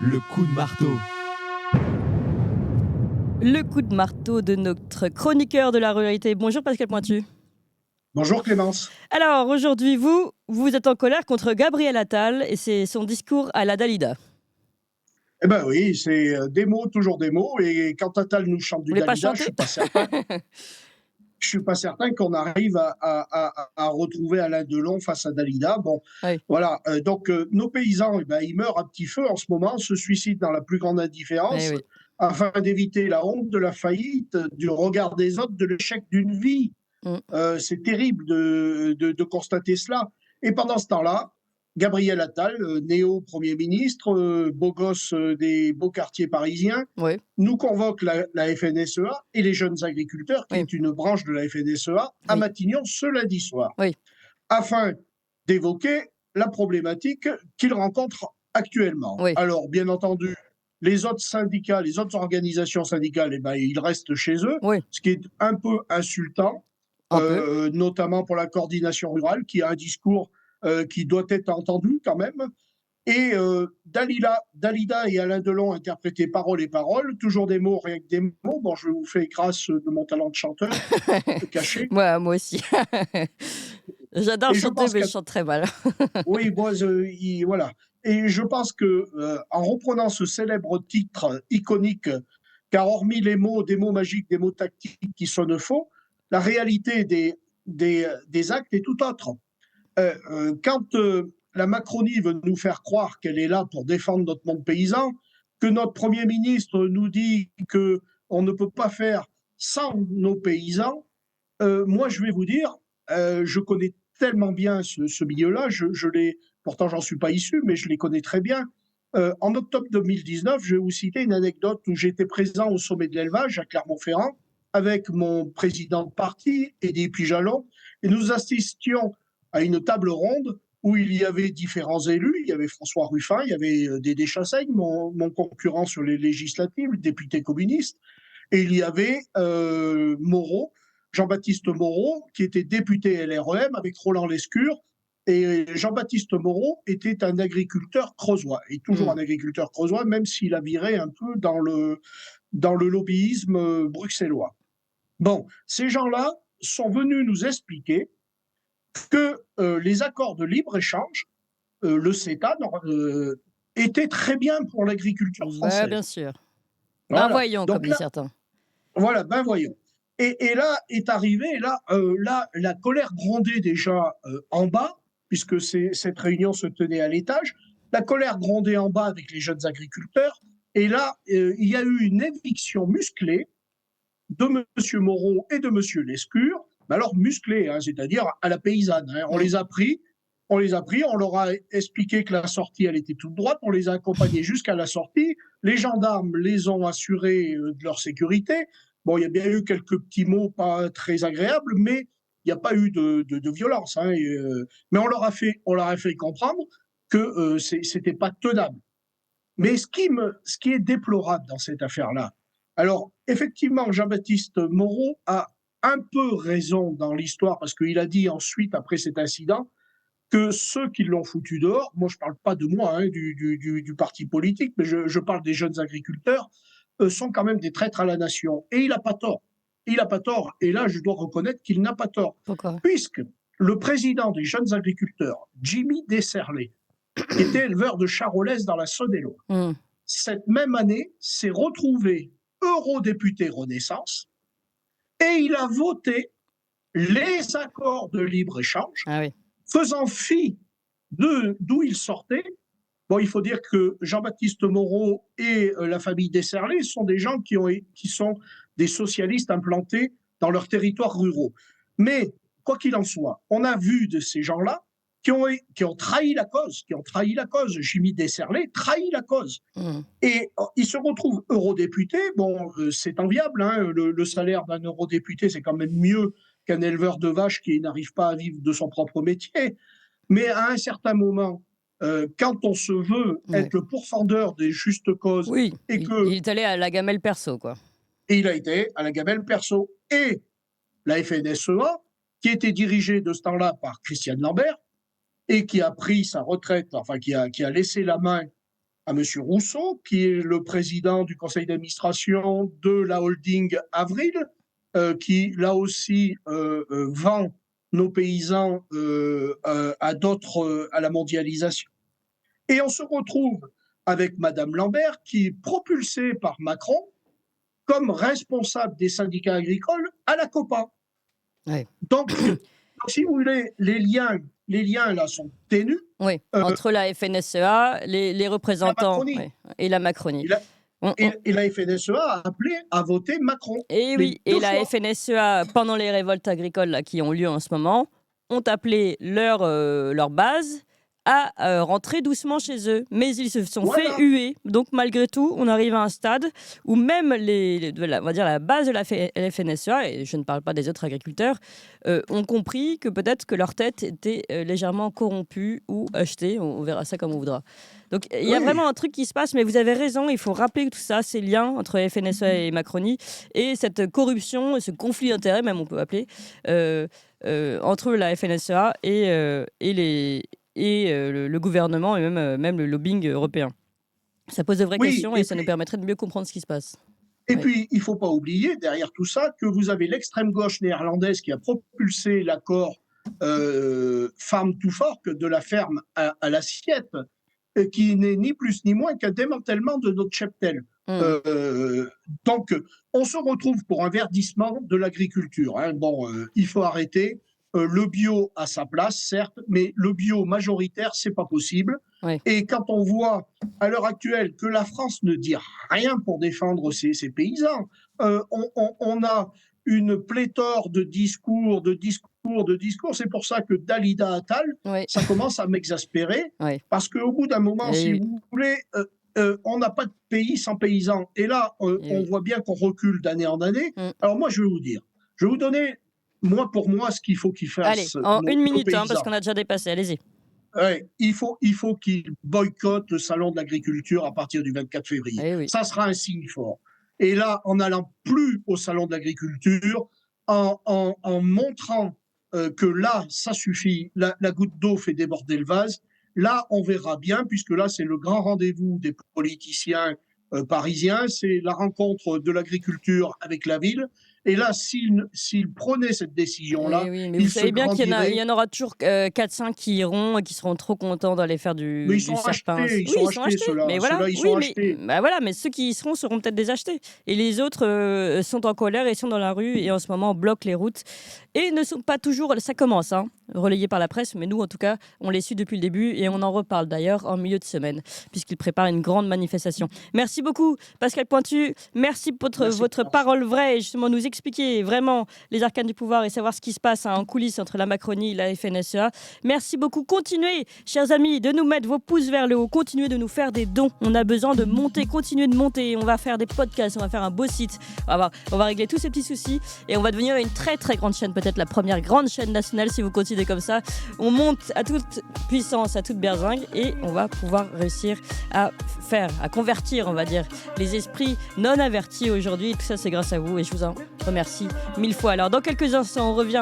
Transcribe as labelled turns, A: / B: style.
A: Le coup de marteau.
B: Le coup de marteau de notre chroniqueur de la ruralité. Bonjour Pascal Pointu.
C: Bonjour Clémence.
B: Alors aujourd'hui, vous êtes en colère contre Gabriel Attal et c'est son discours à la Dalida.
C: Eh ben oui, c'est des mots, toujours des mots. Et quand Attal nous chante
B: Vous
C: du
B: voulez pas
C: Dalida,
B: chanter?
C: je suis pas certain qu'on arrive à retrouver Alain Delon face à Dalida. Bon,
B: Oui.
C: voilà. Donc nos paysans, ils meurent à petit feu en ce moment, se suicident dans la plus grande indifférence,
B: Oui.
C: afin d'éviter la honte de la faillite, du regard des autres, de l'échec d'une vie.
B: Mm.
C: C'est terrible de constater cela. Et pendant ce temps-là, Gabriel Attal, néo-premier ministre, beau gosse des beaux quartiers parisiens,
B: Oui.
C: nous convoque la FNSEA et les jeunes agriculteurs, qui
B: Oui.
C: est une branche de la FNSEA, à
B: Oui.
C: Matignon ce lundi soir,
B: Oui.
C: afin d'évoquer la problématique qu'ils rencontrent actuellement.
B: Oui.
C: Alors, bien entendu, les autres syndicats, les autres organisations syndicales, ils restent chez eux,
B: Oui.
C: ce qui est un peu insultant,
B: Un peu.
C: notamment pour la coordination rurale, qui a un discours qui doit être entendu quand même. Et Dalida et Alain Delon interprétaient paroles et paroles, toujours des mots, rien que des mots. Bon, je vous fais grâce de mon talent de chanteur caché.
B: Moi aussi. J'adore
C: Et je
B: chanter,
C: pense
B: mais
C: que
B: je chante très mal.
C: oui, moi, voilà. Et je pense que en reprenant ce célèbre titre iconique, car hormis les mots, des mots magiques, des mots tactiques qui sonnent faux, la réalité des actes est tout autre. Quand la Macronie veut nous faire croire qu'elle est là pour défendre notre monde paysan, que notre Premier ministre nous dit qu'on ne peut pas faire sans nos paysans, moi je vais vous dire, je connais tellement bien ce milieu-là, pourtant j'en suis pas issu, mais je les connais très bien. En octobre 2019, je vais vous citer une anecdote où j'étais présent au sommet de l'élevage à Clermont-Ferrand avec mon président de parti, Eddie Pijalon, et nous assistions à une table ronde où il y avait différents élus. Il y avait François Ruffin, il y avait Dédé Chassaigne, mon concurrent sur les législatives, le député communiste, et il y avait Moreau, Jean-Baptiste Moreau, qui était député LREM avec Roland Lescure. Et Jean-Baptiste Moreau était un agriculteur creusois, et toujours un agriculteur creusois, même s'il a viré un peu dans le lobbyisme bruxellois. Bon, ces gens-là sont venus nous expliquer que les accords de libre-échange, le CETA, étaient très bien pour l'agriculture française.
B: Bien sûr. Ben
C: Voilà.
B: voyons,
C: Donc
B: comme disent certains.
C: voilà, ben voyons. Et là est arrivée, la colère grondait déjà en bas, puisque cette réunion se tenait à l'étage. La colère grondait en bas avec les jeunes agriculteurs. Et là, il y a eu une éviction musclée de M. Moreau et de M. Lescure, mais alors musclés, hein, c'est-à-dire à la paysanne. Hein. On les a pris, on leur a expliqué que la sortie, elle était toute droite, on les a accompagnés jusqu'à la sortie, les gendarmes les ont assurés de leur sécurité. Bon, il y a bien eu quelques petits mots pas très agréables, mais il n'y a pas eu de violence. Hein, mais on leur a fait comprendre que c'était pas tenable. Mais ce qui est déplorable dans cette affaire-là, alors effectivement, Jean-Baptiste Moreau a un peu raison dans l'histoire, parce qu'il a dit ensuite, après cet incident, que ceux qui l'ont foutu dehors, moi je ne parle pas de moi, hein, du parti politique, mais je parle des jeunes agriculteurs, sont quand même des traîtres à la nation. Et il n'a pas tort. Il n'a pas tort. Et là, je dois reconnaître qu'il n'a pas tort.
B: Pourquoi?
C: Puisque le président des jeunes agriculteurs, Jimmy Desserlet, qui était éleveur de charolaises dans la Saône-et-Loire, cette même année, s'est retrouvé eurodéputé Renaissance et il a voté les accords de libre-échange, faisant fi d'où il sortait. Bon, il faut dire que Jean-Baptiste Moreau et la famille Desserlet sont des gens qui sont des socialistes implantés dans leurs territoires ruraux. Mais, quoi qu'il en soit, on a vu de ces gens-là qui ont trahi la cause, Jimmy Desserlet trahit la cause. Et il se retrouve eurodéputé. Bon, c'est enviable, hein, le salaire d'un eurodéputé, c'est quand même mieux qu'un éleveur de vaches qui n'arrive pas à vivre de son propre métier. Mais à un certain moment, quand on se veut être le pourfendeur des justes causes,
B: Oui,
C: et
B: il est allé à la gamelle perso, quoi.
C: Et il a été à la gamelle perso. Et la FNSEA, qui était dirigée de ce temps-là par Christiane Lambert, et qui a pris sa retraite, enfin qui a laissé la main à M. Rousseau, qui est le président du conseil d'administration de la holding Avril, qui là aussi vend nos paysans à d'autres, à la mondialisation. Et on se retrouve avec Madame Lambert, qui est propulsée par Macron comme responsable des syndicats agricoles à la COPA.
B: Ouais.
C: Donc, si vous voulez, les liens là sont ténus.
B: Oui, entre la FNSEA, les représentants et la Macronie.
C: Et la FNSEA a appelé à voter Macron.
B: Et oui, et la FNSEA, pendant les révoltes agricoles là, qui ont lieu en ce moment, ont appelé leur base à rentrer doucement chez eux. Mais ils se sont fait huer. Donc malgré tout, on arrive à un stade où même on va dire la base de la FNSEA, et je ne parle pas des autres agriculteurs, ont compris que peut-être que leur tête était légèrement corrompue ou achetée. On verra ça comme on voudra. Donc il y a vraiment un truc qui se passe, mais vous avez raison, il faut rappeler tout ça, ces liens entre FNSEA et Macronie, et cette corruption, ce conflit d'intérêts, même on peut appeler, entre la FNSEA et le gouvernement et même le lobbying européen. Ça pose de vraies questions et ça nous permettrait de mieux comprendre ce qui se passe.
C: Et puis, il ne faut pas oublier, derrière tout ça, que vous avez l'extrême gauche néerlandaise qui a propulsé l'accord Farm to Fork, de la ferme à l'assiette, qui n'est ni plus ni moins qu'un démantèlement de notre cheptel. Donc, on se retrouve pour un verdissement de l'agriculture. Il faut arrêter. Le bio a sa place, certes, mais le bio majoritaire, c'est pas possible.
B: Oui.
C: Et quand on voit à l'heure actuelle que la France ne dit rien pour défendre ses paysans, on a une pléthore de discours. C'est pour ça que Dalida Attal, ça commence à m'exaspérer, parce qu'au bout d'un moment, si vous voulez, on n'a pas de pays sans paysans. Et là, on voit bien qu'on recule d'année en année. Alors moi, je vais vous donner mois pour mois ce qu'il faut qu'ils fassent.
B: Allez, en une minute, parce qu'on a déjà dépassé, allez-y.
C: Il faut qu'ils boycottent le salon de l'agriculture à partir du 24 février. Ça sera un signe fort. Et là, en n'allant plus au salon de l'agriculture, en montrant que là, ça suffit, la goutte d'eau fait déborder le vase, là, on verra bien, puisque là, c'est le grand rendez-vous des politiciens parisiens, c'est la rencontre de l'agriculture avec la ville. Et là, s'ils prenaient cette décision-là,
B: mais vous savez bien qu'il y en aura toujours 4-5 qui iront et qui seront trop contents d'aller faire du
C: Mais ils sont achetés, ils sont achetés, ceux-là.
B: Mais voilà,
C: ceux-là, ils sont achetés.
B: Mais ceux qui y seront peut-être des achetés. Et les autres sont en colère et sont dans la rue et en ce moment bloquent les routes. Et ne sont pas toujours, ça commence, relayé par la presse, mais nous, en tout cas, on les suit depuis le début et on en reparle d'ailleurs en milieu de semaine, puisqu'ils préparent une grande manifestation. Merci beaucoup, Pascal Pointu. Merci pour votre parole vraie et justement nous expliquer vraiment les arcanes du pouvoir et savoir ce qui se passe en coulisses entre la Macronie et la FNSEA. Merci beaucoup. Continuez, chers amis, de nous mettre vos pouces vers le haut. Continuez de nous faire des dons. On a besoin de monter, continuer de monter. On va faire des podcasts, on va faire un beau site. On va régler tous ces petits soucis et on va devenir une très très grande chaîne, peut-être la première grande chaîne nationale si vous continuez comme ça. On monte à toute puissance, à toute berzingue et on va pouvoir réussir à convertir, on va dire, les esprits non avertis aujourd'hui. Tout ça, c'est grâce à vous et je vous en remercie 1000 fois. Alors, dans quelques instants, on revient